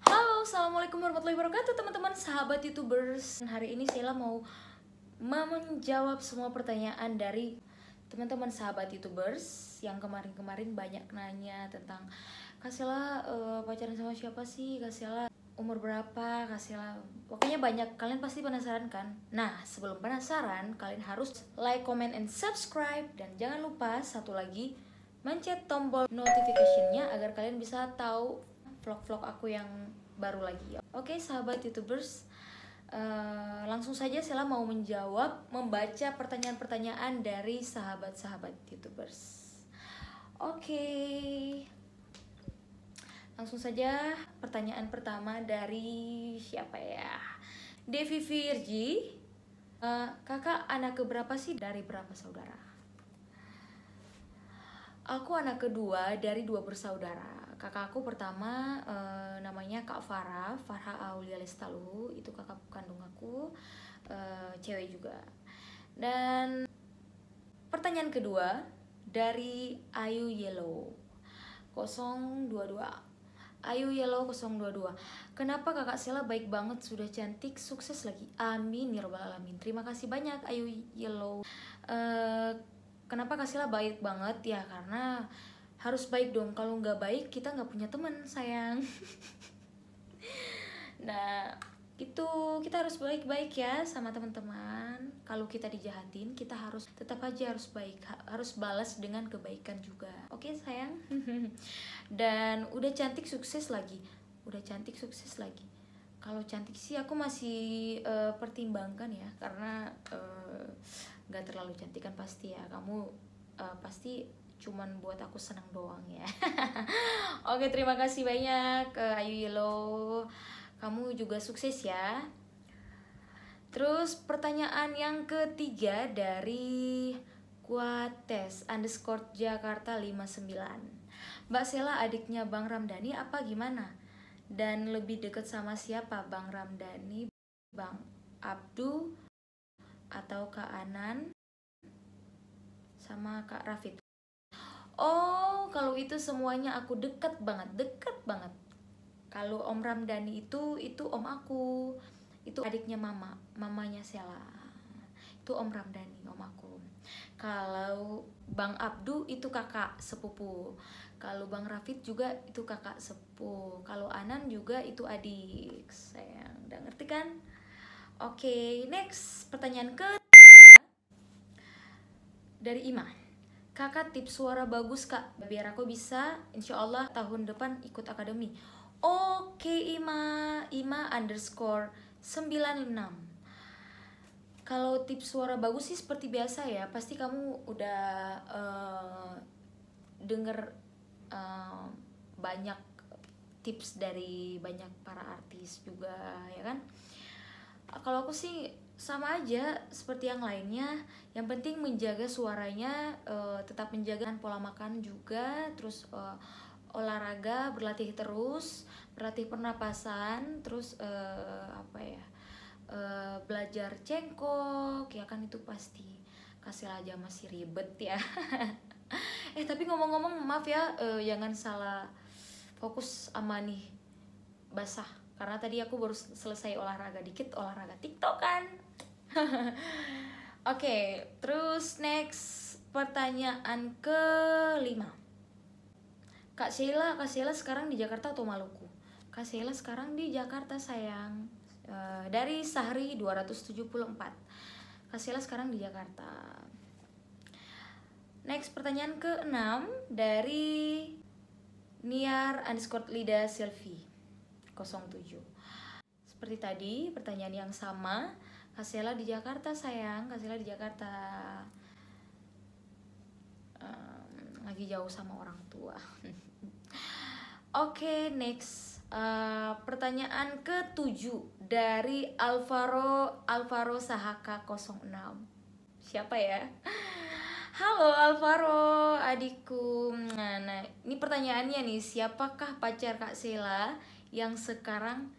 Halo, assalamualaikum warahmatullahi wabarakatuh teman-teman sahabat YouTubers. Hari ini Sheila mau menjawab semua pertanyaan dari teman-teman sahabat YouTubers yang kemarin-kemarin banyak nanya tentang Kak Sheila pacaran sama siapa sih, Kak Sheila umur berapa, Kak Sheila, pokoknya banyak. Kalian pasti penasaran kan? Nah, sebelum penasaran, kalian harus like, comment, and subscribe. Dan jangan lupa satu lagi, mencet tombol notification-nya agar kalian bisa tahu vlog-vlog aku yang baru lagi. Oke sahabat YouTubers, langsung saja Sheila mau membaca pertanyaan-pertanyaan dari sahabat-sahabat YouTubers. Oke, langsung saja pertanyaan pertama dari siapa ya? Devi Virgi. Kakak anak keberapa sih, dari berapa saudara? Aku anak kedua dari 2 bersaudara. Kakakku pertama namanya Kak Farah Aulia Lestalu, itu kakak kandung aku, cewek juga. Dan pertanyaan kedua dari Ayu Yellow 022. Ayu Yellow 022. Kenapa kakak Sheila baik banget, sudah cantik, sukses lagi. Amin ya robbal alamin. Terima kasih banyak Ayu Yellow. Kenapa Kak Sheila baik banget ya? Karena harus baik dong, kalau nggak baik kita nggak punya teman sayang. Nah itu, kita harus baik-baik ya sama teman-teman. Kalau kita dijahatin, kita harus tetap aja harus baik, harus balas dengan kebaikan juga. Oke sayang. Dan udah cantik sukses lagi, udah cantik sukses lagi. Kalau cantik sih aku masih pertimbangkan ya, karena nggak terlalu cantik kan pasti ya. Kamu pasti cuman buat aku senang doang ya. Oke, terima kasih banyak Ayu Yellow, kamu juga sukses ya. Terus pertanyaan yang ketiga dari Kuates _ Jakarta 59. Mbak Sheila adiknya Bang Ramdhani apa gimana? Dan lebih dekat sama siapa, Bang Ramdhani, Bang Abdu, atau Kak Anan sama Kak Rafid? Oh, kalau itu semuanya aku deket banget. Kalau Om Ramdhani itu om aku, itu adiknya mamanya Sheila. Itu Om Ramdhani, om aku. Kalau Bang Abdu itu kakak sepupu. Kalau Bang Rafid juga itu kakak sepupu. Kalau Anan juga itu adik. Sayang, udah ngerti kan? Oke, next pertanyaan ketiga dari Ima. Kakak tips suara bagus kak, biar aku bisa insya Allah tahun depan ikut akademi. Oke Ima _96. Kalau tips suara bagus sih seperti biasa ya, pasti kamu udah denger banyak tips dari banyak para artis juga ya kan. Kalau aku sih sama aja seperti yang lainnya, yang penting menjaga suaranya, tetap menjaga pola makan juga, terus olahraga, berlatih terus, berlatih pernapasan, terus belajar cengkok ya kan, itu pasti. Kasih aja masih ribet ya. Tapi ngomong-ngomong maaf ya, jangan salah fokus sama nih basah, karena tadi aku baru selesai olahraga dikit, olahraga TikTok kan. Oke, terus next pertanyaan kelima. Kak Sheila sekarang di Jakarta atau Maluku? Kak Sheila sekarang di Jakarta sayang. Dari Sahri 274. Kak Sheila sekarang di Jakarta. Next pertanyaan ke-6 dari Niar _Lida Silvi 07. Seperti tadi, pertanyaan yang sama. Kak Sheila di Jakarta sayang, Kak Sheila di Jakarta. Lagi jauh sama orang tua. Oke, next pertanyaan ke-7 dari Alvaro Sahaka 06. Siapa ya? Halo Alvaro, adikku. Nah, ini pertanyaannya nih, siapakah pacar Kak Sheila yang sekarang?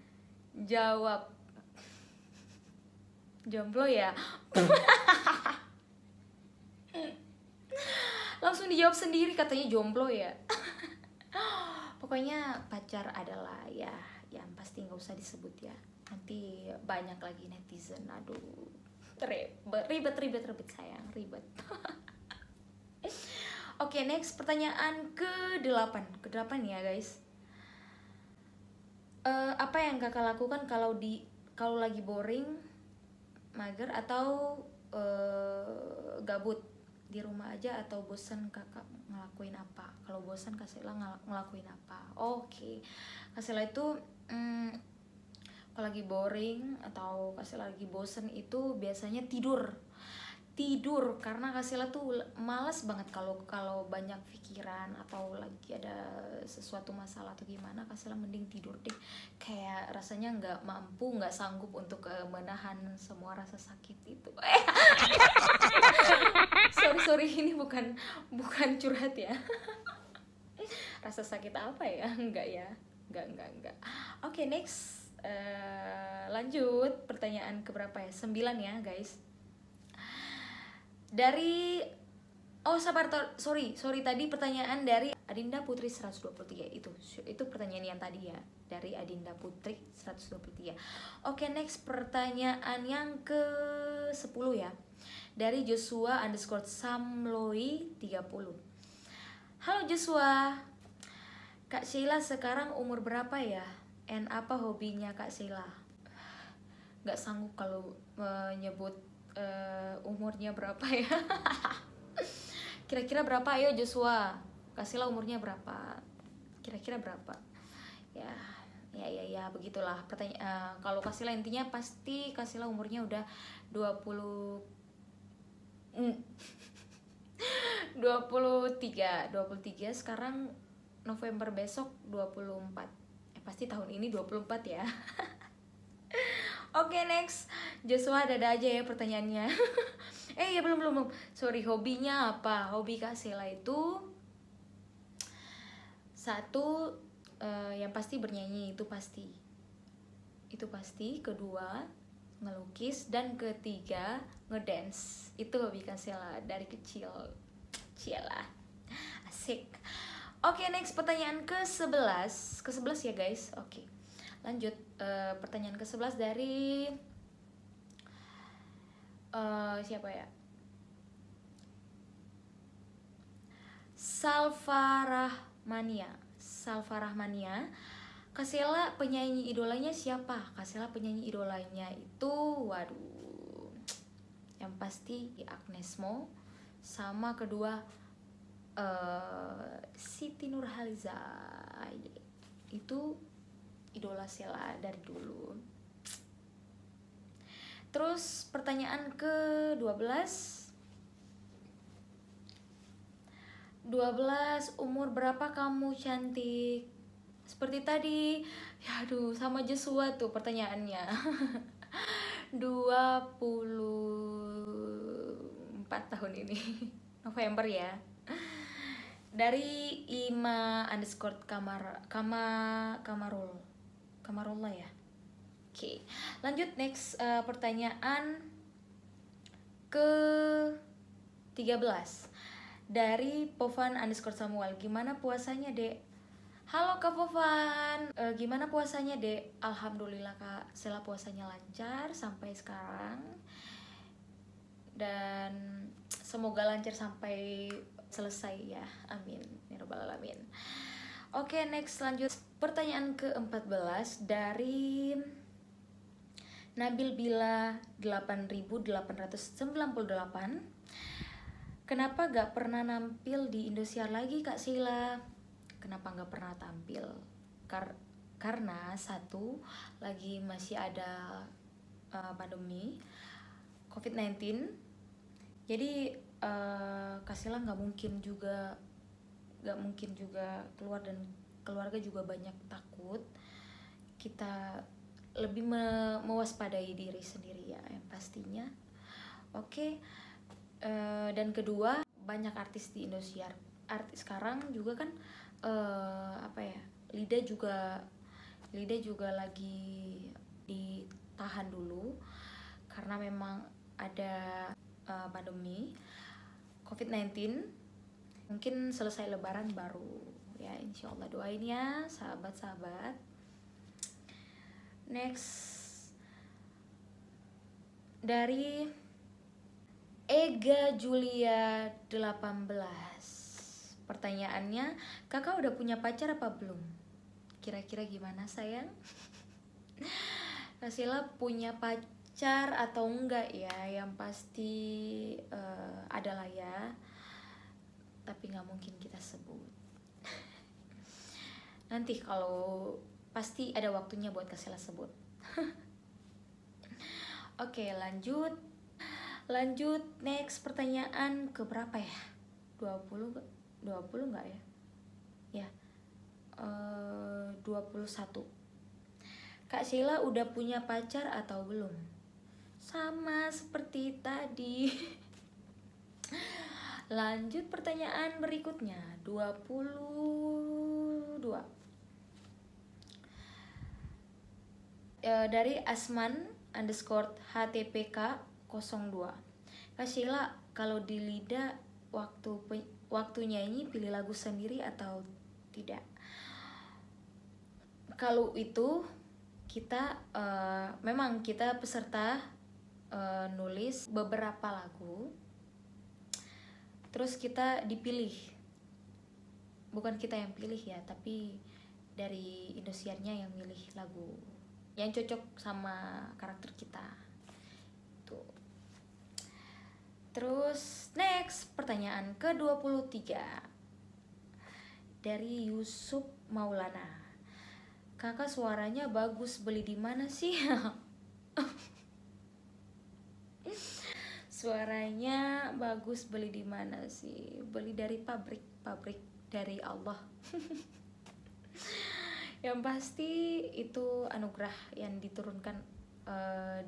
Jawab. Jomblo ya? Langsung dijawab sendiri, katanya jomblo ya. Pokoknya pacar adalah ya yang pasti nggak usah disebut ya, nanti banyak lagi netizen. Aduh, ribet sayang, ribet. Oke, next pertanyaan ke-8 ya guys. Apa yang kakak lakukan kalau lagi boring, mager, atau gabut di rumah aja, atau bosan kakak ngelakuin apa? Kalau bosan Kak Sela ngelakuin apa? Oke. Kak Sela itu kalau lagi boring atau Kak Sela lagi bosan itu biasanya tidur, karena Kak Sela tuh malas banget kalau banyak pikiran atau lagi ada sesuatu masalah atau gimana. Kak Sela mending tidur deh, kayak rasanya nggak sanggup untuk menahan semua rasa sakit itu. sorry ini bukan curhat ya. Rasa sakit apa ya? Enggak ya, enggak. Oke, next. Lanjut pertanyaan keberapa ya? 9 ya guys. Dari sorry tadi pertanyaan dari Adinda Putri 123 itu pertanyaan yang tadi ya, dari Adinda Putri 123. Oke, next pertanyaan yang ke-10 ya, dari Joshua _Samloi 30. Halo Joshua, Kak Sheila sekarang umur berapa ya? And apa hobinya Kak Sheila? Gak sanggup kalau menyebut umurnya berapa ya. Kira-kira berapa? Ayo Joshua, Kak Sheila umurnya berapa? Kira-kira berapa? Ya begitulah pertanyaan. Kalau Kak Sheila intinya pasti Kak Sheila umurnya udah 23 sekarang. November besok 24. Pasti tahun ini 24 ya. Oke, next. Joshua, dada aja ya pertanyaannya. Ya belum. Sorry, hobinya apa? Hobi Kak Sheila itu satu, yang pasti bernyanyi, itu pasti. Kedua, ngelukis, dan ketiga, ngedance. Itu hobi Kak Sheila dari kecil. Cialah. Asik. Oke, next pertanyaan ke-11 ya guys. Oke. Lanjut, pertanyaan ke-11 dari siapa ya? Salfarahmania. Kak Sheila penyanyi idolanya siapa? Kak Sheila penyanyi idolanya itu, waduh, yang pasti Agnes Mo, sama kedua Siti Nurhaliza. Itu idola Sheila dari dulu. Terus pertanyaan ke-12, umur berapa kamu cantik? Seperti tadi. Ya aduh, sama Joshua tuh pertanyaannya. 24 tahun ini. November ya. Dari Ima Kamarullah ya. Oke, lanjut next, pertanyaan ke-13 dari Povan _Samuel. Gimana puasanya, Dek? Halo Kak Povan, gimana puasanya, Dek? Alhamdulillah Kak Sheila puasanya lancar sampai sekarang, dan semoga lancar sampai selesai ya, amin ya rabbal alamin. Oke, next lanjut pertanyaan ke-14 dari Nabil Bila 8898. Kenapa gak pernah nampil di Indosiar lagi Kak Sheila? Kenapa gak pernah tampil? Karena satu, lagi masih ada pandemi COVID-19. Jadi Kak Sheila gak mungkin juga keluar, dan keluarga juga banyak takut. Kita lebih mewaspadai diri sendiri ya, yang pastinya. Oke. Dan kedua, banyak artis di Indosiar. Artis sekarang juga kan Lida juga lagi ditahan dulu karena memang ada pandemi COVID-19. Mungkin selesai lebaran baru ya, insyaallah. Doain ya sahabat-sahabat. Next dari Ega Julia 18. Pertanyaannya, kakak udah punya pacar apa belum? Kira-kira gimana sayang? Kak Sheila punya pacar atau enggak ya? Yang pasti adalah ya, tapi nggak mungkin kita sebut. Nanti kalau pasti ada waktunya buat Kak Sheila sebut. Oke, lanjut next pertanyaan ke berapa ya? 20 enggak ya? Ya. 21. Kak Sheila udah punya pacar atau belum? Sama seperti tadi. Lanjut pertanyaan berikutnya, 22. Dari Asman_HTPK 02. Kak Sheila, kalau di lidah waktu nyanyi pilih lagu sendiri atau tidak? Kalau itu kita memang kita peserta nulis beberapa lagu, terus kita dipilih, bukan kita yang pilih ya, tapi dari Indosiarnya yang milih lagu yang cocok sama karakter kita tuh. Terus next pertanyaan ke-23 dari Yusuf Maulana. Kakak suaranya bagus, beli di mana sih? Suaranya bagus, beli di mana sih? Beli dari pabrik dari Allah. Yang pasti itu anugerah yang diturunkan,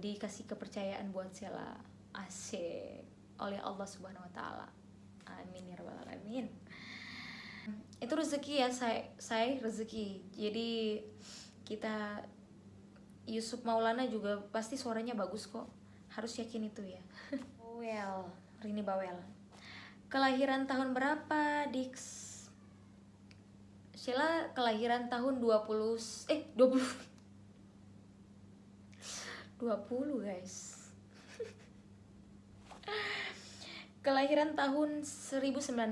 dikasih kepercayaan buat Sheila asik oleh Allah Subhanahu wa taala. Amin ya rabbal alamin. Itu rezeki ya, saya rezeki. Jadi kita, Yusuf Maulana juga pasti suaranya bagus kok. Harus yakin itu ya. Rini Bawel. Kelahiran tahun berapa, Dix? Sheila kelahiran tahun 20 guys. Kelahiran tahun 1996.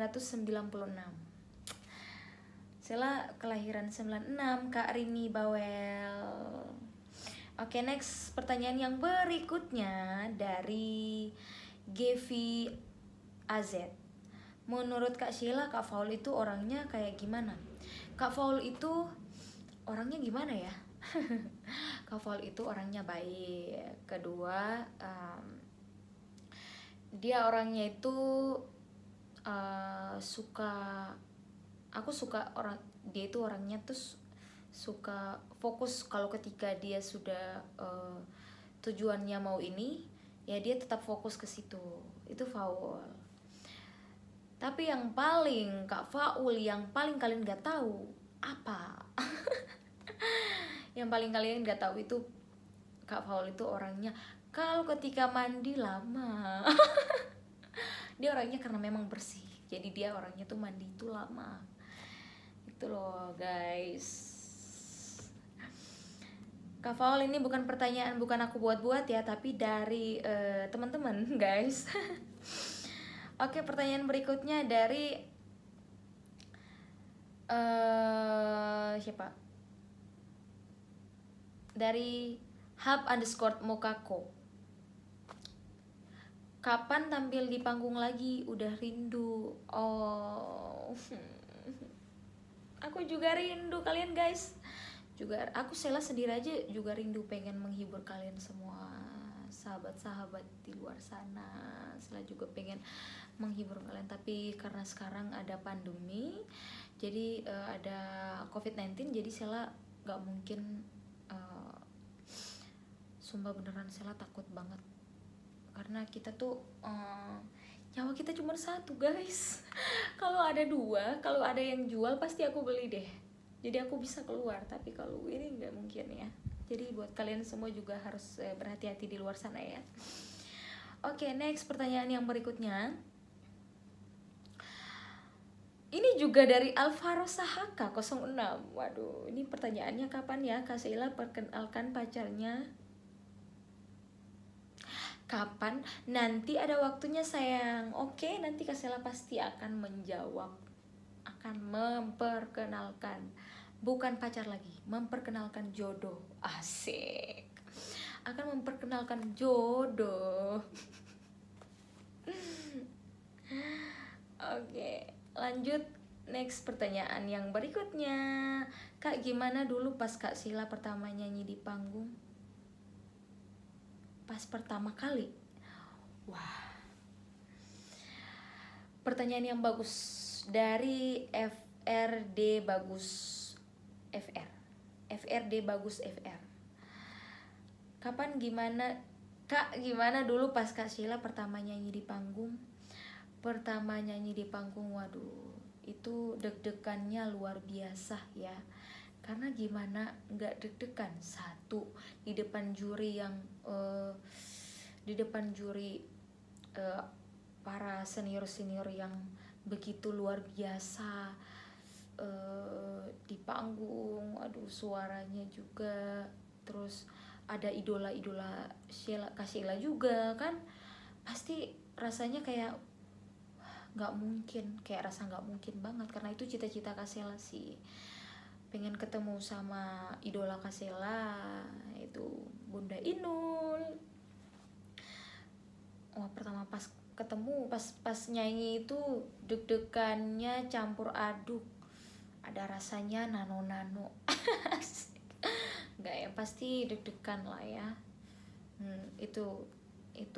Sheila kelahiran 96, Kak Rini Bawel. Oke, next pertanyaan yang berikutnya dari Gevi AZ. Menurut Kak Sheila, Kak Faul itu orangnya kayak gimana? Kak Faul itu orangnya gimana ya? Kak Faul itu orangnya baik. Kedua, dia orangnya itu aku suka dia itu orangnya tuh suka fokus. Kalau ketika dia sudah tujuannya mau ini, ya dia tetap fokus ke situ. Itu Faul. Tapi yang paling Kak Faul, yang paling kalian gak tahu apa? Yang paling kalian gak tahu itu Kak Faul itu orangnya kalau ketika mandi lama. Dia orangnya karena memang bersih, jadi dia orangnya tuh mandi itu lama. Itu loh guys. Kak Faul, ini bukan pertanyaan, bukan aku buat-buat ya, tapi dari teman-teman guys. Oke, pertanyaan berikutnya dari siapa? Dari hub_mokako. Kapan tampil di panggung lagi? Udah rindu. Oh, aku juga rindu kalian guys. Juga aku Sheila sendiri aja juga rindu, pengen menghibur kalian semua, sahabat-sahabat di luar sana. Sheila juga pengen menghibur kalian, tapi karena sekarang ada pandemi, jadi ada COVID-19, jadi Sheila gak mungkin. Sumpah beneran Sheila takut banget, karena kita tuh nyawa kita cuma satu guys. Kalau ada dua, kalau ada yang jual pasti aku beli deh, jadi aku bisa keluar. Tapi kalau ini nggak mungkin ya. Jadi buat kalian semua juga harus berhati-hati di luar sana ya. Oke, next pertanyaan yang berikutnya Ini juga dari Alvaro Sahaka 06. Waduh, ini pertanyaannya kapan ya Kak Sheila perkenalkan pacarnya? Kapan? Nanti ada waktunya sayang. Oke, nanti Kak Sheila pasti akan menjawab. Akan memperkenalkan. Bukan pacar lagi, memperkenalkan jodoh. Asik. Akan memperkenalkan jodoh. Oke, lanjut. Next pertanyaan yang berikutnya. Kak, gimana dulu pas Kak Sheila pertama nyanyi di panggung? Pas pertama kali? Wah, pertanyaan yang bagus dari FRD Bagus FR. FRD Bagus FR. Kapan gimana Kak, gimana dulu pas Kak Sheila pertama nyanyi di panggung? Pertama nyanyi di panggung, waduh, itu deg-degannya luar biasa ya. Karena gimana nggak deg-degan? Satu, di depan juri yang di depan juri para senior-senior yang begitu luar biasa, di panggung, aduh suaranya juga, terus ada idola-idola Kak Sheila juga kan, pasti rasanya kayak nggak mungkin, kayak rasa nggak mungkin banget, karena itu cita-cita Kak Sheila sih, pengen ketemu sama idola Kak Sheila, itu Bunda Inul. Wah, pertama pas ketemu, pas nyanyi itu deg-degannya campur aduk, ada rasanya nano-nano. Nggak ya, pasti deg-degan lah ya. Itu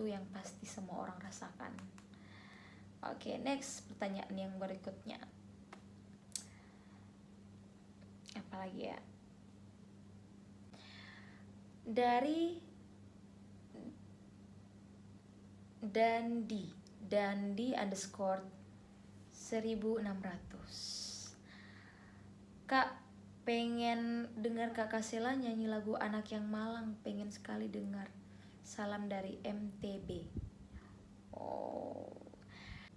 yang pasti semua orang rasakan. Oke, next pertanyaan yang berikutnya. Apalagi ya? Dari Dandi underscore 1600. Kak, pengen dengar Kakak Sheila nyanyi lagu Anak yang Malang, pengen sekali dengar. Salam dari MTB. Oh.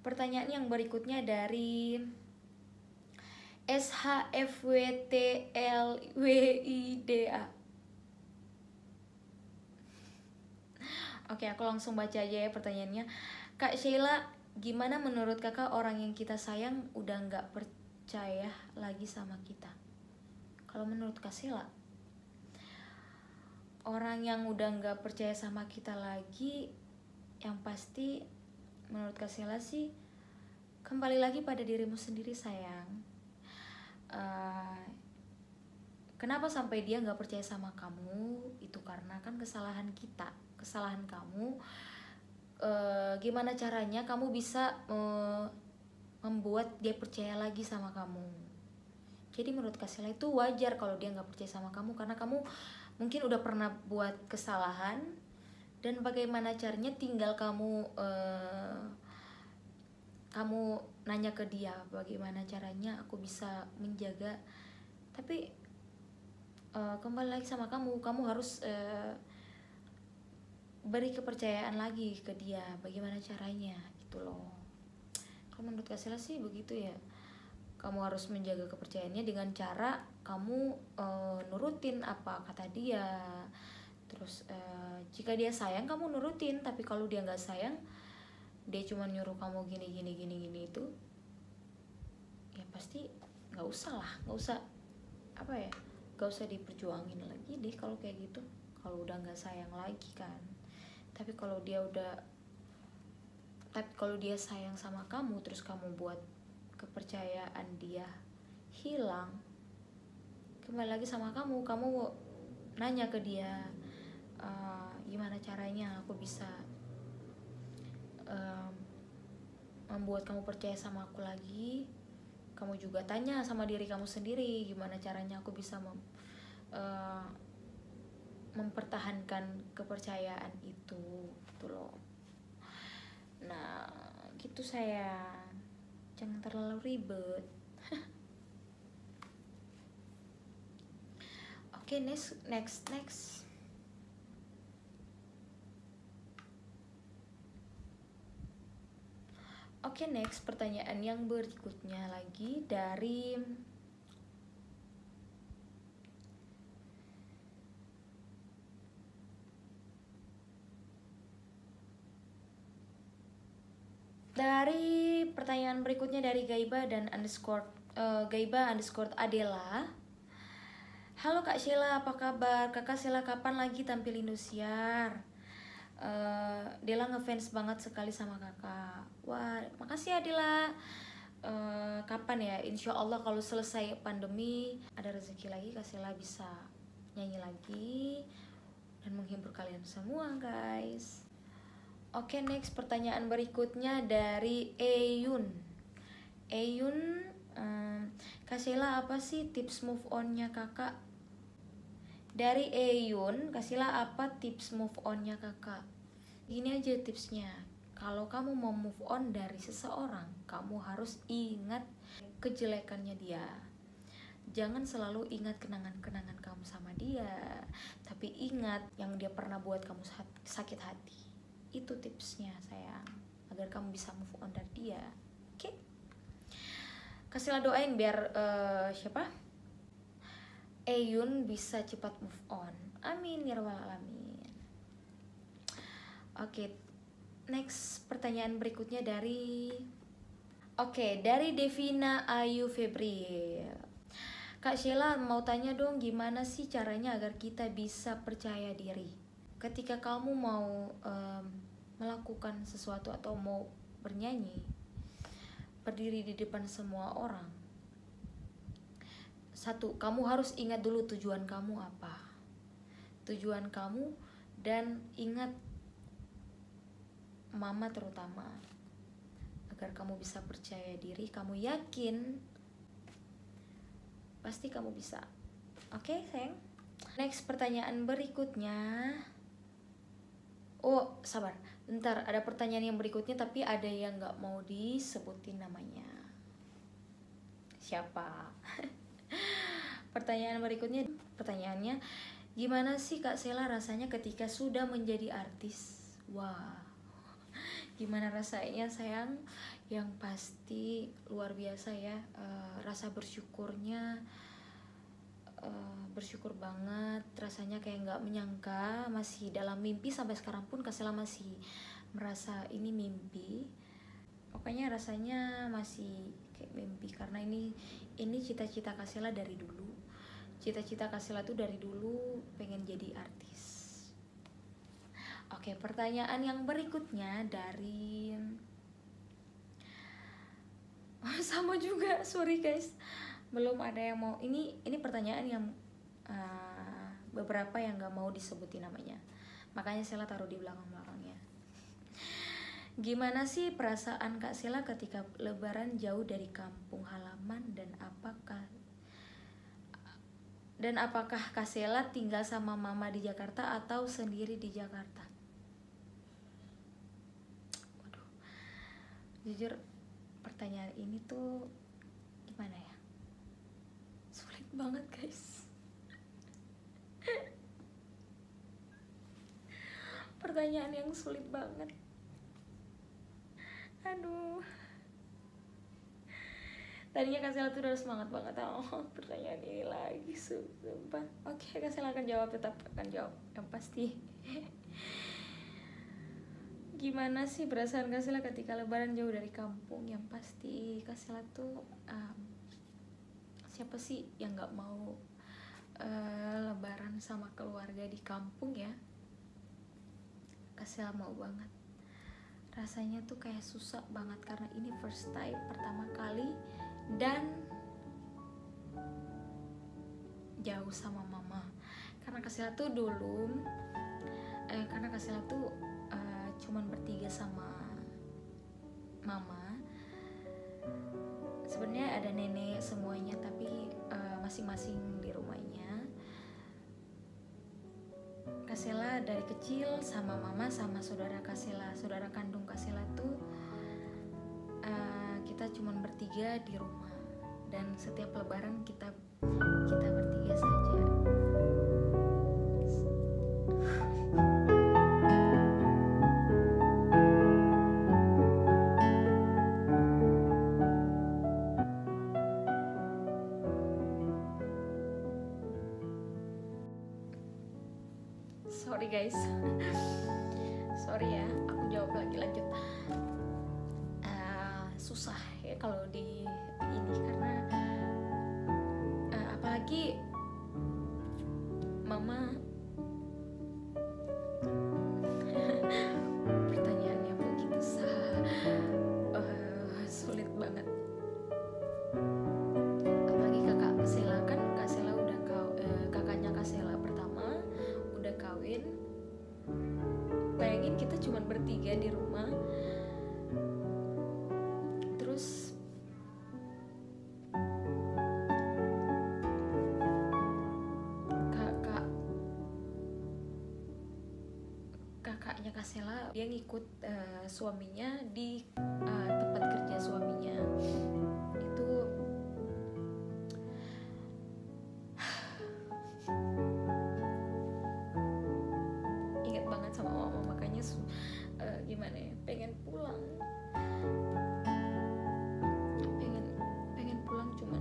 Pertanyaan yang berikutnya dari SHFWTLWIDA. Oke, aku langsung baca aja ya pertanyaannya. Kak Sheila, gimana menurut kakak orang yang kita sayang udah gak percaya lagi sama kita? Kalau menurut Kak Sheila, orang yang udah gak percaya sama kita lagi, yang pasti menurut Kak Sheila sih, kembali lagi pada dirimu sendiri sayang. Kenapa sampai dia gak percaya sama kamu? Itu karena kan kesalahan kita, kesalahan kamu. Gimana caranya kamu bisa membuat dia percaya lagi sama kamu? Jadi menurut Kak Sheila itu wajar kalau dia gak percaya sama kamu, karena kamu mungkin udah pernah buat kesalahan, dan bagaimana caranya tinggal kamu nanya ke dia, bagaimana caranya aku bisa menjaga, tapi kembali lagi sama kamu harus beri kepercayaan lagi ke dia, bagaimana caranya gitu loh. Kalau menurut Kak Sheila sih begitu ya, kamu harus menjaga kepercayaannya dengan cara kamu nurutin apa kata dia. Terus jika dia sayang kamu nurutin, tapi kalau dia nggak sayang, dia cuma nyuruh kamu gini itu, ya pasti nggak usah diperjuangin lagi deh kalau kayak gitu, kalau udah nggak sayang lagi kan. Tapi kalau dia sayang sama kamu, terus kamu buat kepercayaan dia hilang, kembali lagi sama kamu nanya ke dia, gimana caranya aku bisa membuat kamu percaya sama aku lagi. Kamu juga tanya sama diri kamu sendiri, gimana caranya aku bisa mempertahankan kepercayaan itu gitu loh. Nah gitu sayang, jangan terlalu ribet. Oke, next. Oke, next pertanyaan yang berikutnya lagi dari pertanyaan berikutnya dari Gaiba_underscore Adela. Halo Kak Sheila, apa kabar? Kakak Sheila kapan lagi tampil Indosiar? Dela ngefans banget sekali sama kakak. Wah, makasih ya Dela. Kapan ya? Insya Allah kalau selesai pandemi ada rezeki lagi, Kak Sheila bisa nyanyi lagi dan menghibur kalian semua guys. Oke, next pertanyaan berikutnya dari Eyun. Kak Sheila, apa sih tips move on-nya kakak? Dari Eyun, Kak Sheila, apa tips move on-nya kakak? Gini aja tipsnya, kalau kamu mau move on dari seseorang, kamu harus ingat kejelekannya dia. Jangan selalu ingat kenangan-kenangan kamu sama dia, tapi ingat yang dia pernah buat kamu sakit hati. Itu tipsnya sayang, agar kamu bisa move on dari dia. Oke? Kasihlah doain biar Eyun bisa cepat move on. Amin ya rabbal alamin. Oke, next pertanyaan berikutnya dari Devina Ayu Febri. Kak Sheila mau tanya dong, gimana sih caranya agar kita bisa percaya diri ketika kamu mau melakukan sesuatu atau mau bernyanyi, berdiri di depan semua orang. Satu, kamu harus ingat dulu tujuan kamu apa. Tujuan kamu, dan ingat mama terutama, agar kamu bisa percaya diri, kamu yakin pasti kamu bisa. Oke, sayang. Next pertanyaan berikutnya. Oh, sabar. Bentar, ada pertanyaan yang berikutnya tapi ada yang nggak mau disebutin namanya. Siapa? Pertanyaan berikutnya, pertanyaannya, gimana sih Kak Sheila rasanya ketika sudah menjadi artis? Wah, gimana rasanya sayang? Yang pasti luar biasa ya, rasa bersyukurnya, bersyukur banget, rasanya kayak nggak menyangka, masih dalam mimpi. Sampai sekarang pun Kak Sheila masih merasa ini mimpi. Pokoknya rasanya masih kayak mimpi, karena ini cita-cita Kak Sheila dari dulu. Cita-cita Kak Sheila tuh dari dulu pengen jadi artis. Oke, pertanyaan yang berikutnya dari sama juga, sorry guys, belum ada yang mau. Ini pertanyaan yang beberapa yang nggak mau disebutin namanya, makanya Sheila taruh di belakang-belakangnya. Gimana sih perasaan Kak Sheila ketika lebaran jauh dari kampung halaman, dan apakah Kak Sheila tinggal sama mama di Jakarta atau sendiri di Jakarta? Waduh, jujur pertanyaan ini tuh gimana ya, sulit banget guys. Pertanyaan yang sulit banget. Aduh, tadinya Kak Sheila tuh udah semangat banget. Pertanyaan ini lagi, sumpah. Oke, Kak Sheila tetap akan jawab yang pasti. Gimana sih perasaan Kak Sheila ketika lebaran jauh dari kampung? Yang pasti Kak Sheila tuh siapa sih yang gak mau lebaran sama keluarga di kampung ya? Kak Sheila mau banget. Rasanya tuh kayak susah banget karena ini first time, pertama kali, dan jauh sama mama. Karena Kak Sheila tuh dulu cuman bertiga sama mama. Sebenarnya ada nenek semuanya, tapi masing-masing di rumahnya. Kak Sheila dari kecil sama mama sama saudara Kak Sheila, saudara kandung Kak Sheila tuh kita cuman bertiga di rumah, dan setiap lebaran kita bertiga saja. Sorry guys. Sorry ya, aku jawab lagi, lanjut. Susah ya kalau di ini, karena apalagi mama pertanyaannya begitu sulit banget. Apalagi kakak Sela, kan Kak Sela udah kakaknya Kak Sela pertama udah kawin. Bayangin kita cuma bertiga di rumah, terus kakaknya Kak Sela dia ngikut suaminya di tempat kerja suaminya. Itu ingat banget sama mama, makanya gimana ya, pengen pulang, pengen pulang, cuma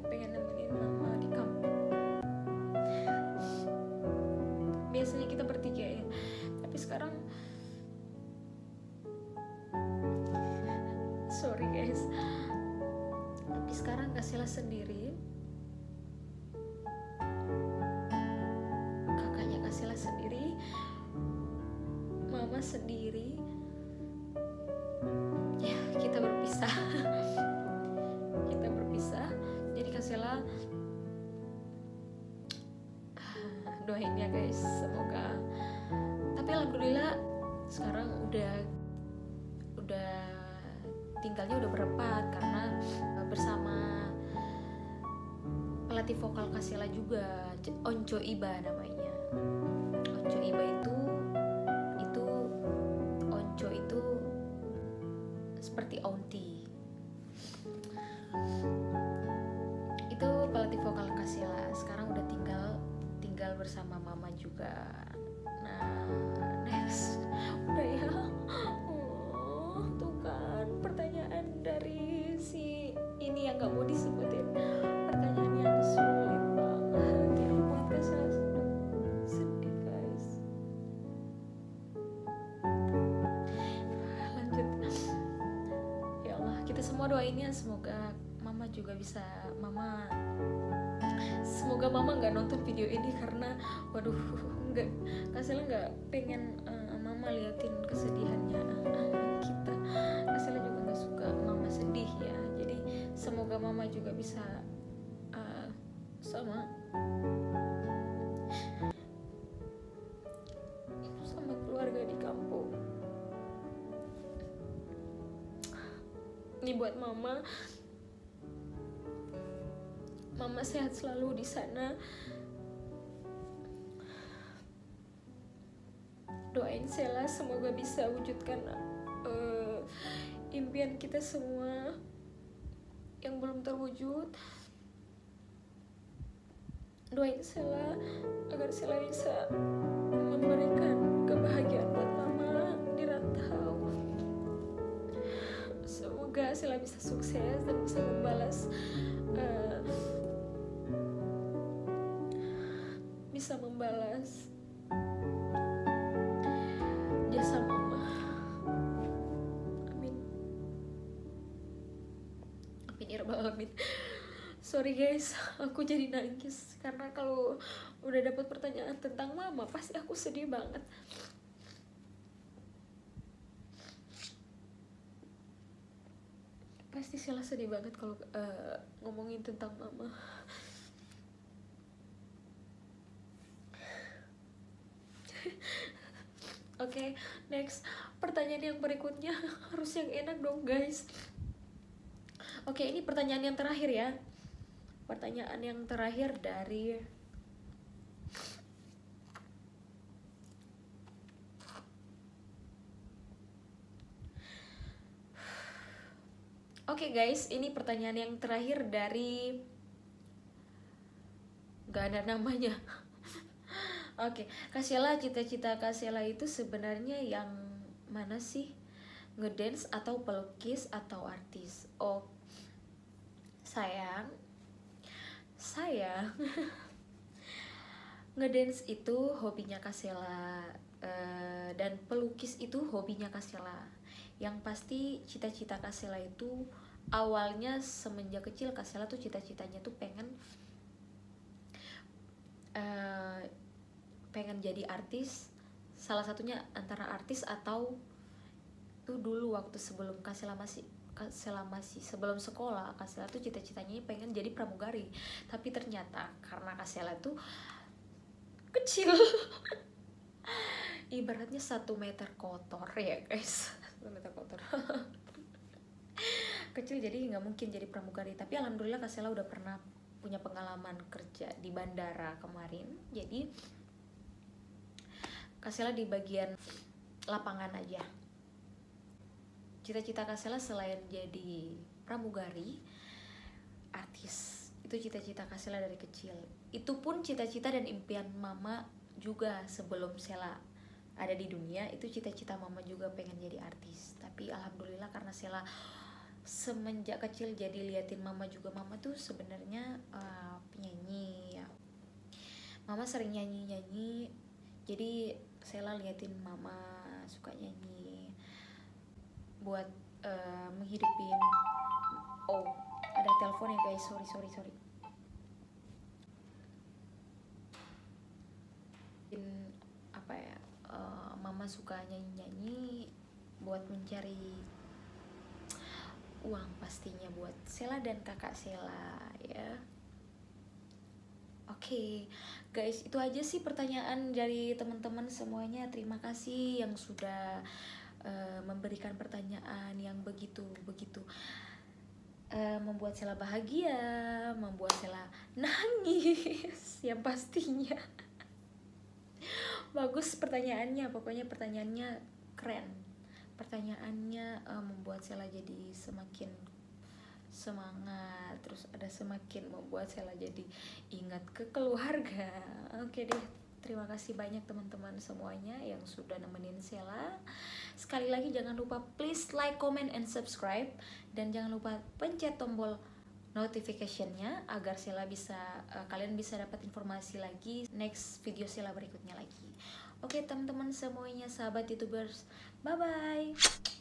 pengen nemenin mama di kampung. Biasanya kita bertiga ya, tapi sekarang sorry guys, tapi sekarang Kak Sela sendiri, kakaknya Kak Sela sendiri, mama sendiri, ya kita berpisah. Kita berpisah. Jadi Kak Sela doain ya guys, semoga. Tapi alhamdulillah sekarang udah tinggalnya udah berempat, karena bersama pelatih vokal Kak Sela juga, Onco Iba namanya. Onco Iba itu Onco itu seperti auntie. Itu pelatih vokal Kak Sela. Sekarang udah tinggal bersama mama juga. Nah, next. Udah ya. Tuh kan pertanyaan dari si ini yang gak mau disebutin. Pertanyaan yang sulit banget. Ya ampun, Kak Sela sedih guys. Lanjut. Ya Allah, kita semua doainnya semoga mama juga bisa, semoga mama nggak nonton video ini, karena waduh, nggak, Kak Sela nggak pengen mama liatin kesedihannya kita. Kak Sela juga nggak suka mama sedih ya, jadi semoga mama juga bisa sama keluarga di kampung. Ini buat mama sehat selalu di sana. Doain Sela semoga bisa wujudkan impian kita semua yang belum terwujud. Doain Sela agar Sela bisa memberikan kebahagiaan buat mama di rantau. Semoga Sela bisa sukses dan bisa membalas jasa mama. Amin. Amin ya rabbal alamin. Sorry guys, aku jadi nangis karena kalau udah dapat pertanyaan tentang mama pasti aku sedih banget. Pasti Sela sedih banget kalau ngomongin tentang mama. Oke, next. Pertanyaan yang berikutnya harus yang enak dong guys. Oke, ini pertanyaan yang terakhir ya. Pertanyaan yang terakhir dari Oke guys, ini pertanyaan yang terakhir dari gak ada namanya. Oke, Kak Sela, cita-cita Kak Sela itu sebenarnya yang mana sih? Ngedance atau pelukis atau artis? Oh, sayang Ngedance itu hobinya Kasela, dan pelukis itu hobinya Kasela. Yang pasti cita-cita Kasela itu awalnya semenjak kecil Kasela tuh cita-citanya tuh eh, pengen jadi artis. Salah satunya antara artis atau tuh dulu waktu sebelum Kasela masih sebelum sekolah, Kasela tuh cita-citanya pengen jadi pramugari. Tapi ternyata karena Kasela tuh kecil, ibaratnya 1 meter kotor ya guys, 1 meter kotor. Kecil, jadi nggak mungkin jadi pramugari. Tapi alhamdulillah Kasela udah pernah punya pengalaman kerja di bandara kemarin. Jadi Kasela di bagian lapangan aja. Cita-cita Kasela selain jadi pramugari, artis. Itu cita-cita Kasela dari kecil. Itu pun cita-cita dan impian mama juga sebelum Sela ada di dunia. Itu cita-cita mama juga pengen jadi artis. Tapi alhamdulillah karena Sela semenjak kecil jadi liatin mama juga. Mama tuh sebenarnya penyanyi ya. Mama sering nyanyi-nyanyi. Jadi Sela liatin mama suka nyanyi buat menghidupin. Oh, ada telepon ya guys, sorry. Apa ya, mama suka nyanyi-nyanyi buat mencari uang pastinya buat Sela dan kakak Sela ya. Oke, guys, itu aja sih pertanyaan dari teman-teman semuanya. Terima kasih yang sudah memberikan pertanyaan yang begitu membuat Sela bahagia, membuat Sela nangis yang pastinya. Bagus pertanyaannya, pokoknya pertanyaannya keren. Pertanyaannya membuat Sela jadi semakin semangat, terus ada semakin membuat Sela jadi ingat ke keluarga. Oke deh, terima kasih banyak teman-teman semuanya yang sudah nemenin Sela. Sekali lagi jangan lupa please like, comment, and subscribe, dan jangan lupa pencet tombol notification-nya agar kalian bisa dapat informasi lagi next video Sela berikutnya lagi. Oke teman-teman semuanya, sahabat YouTubers, bye bye.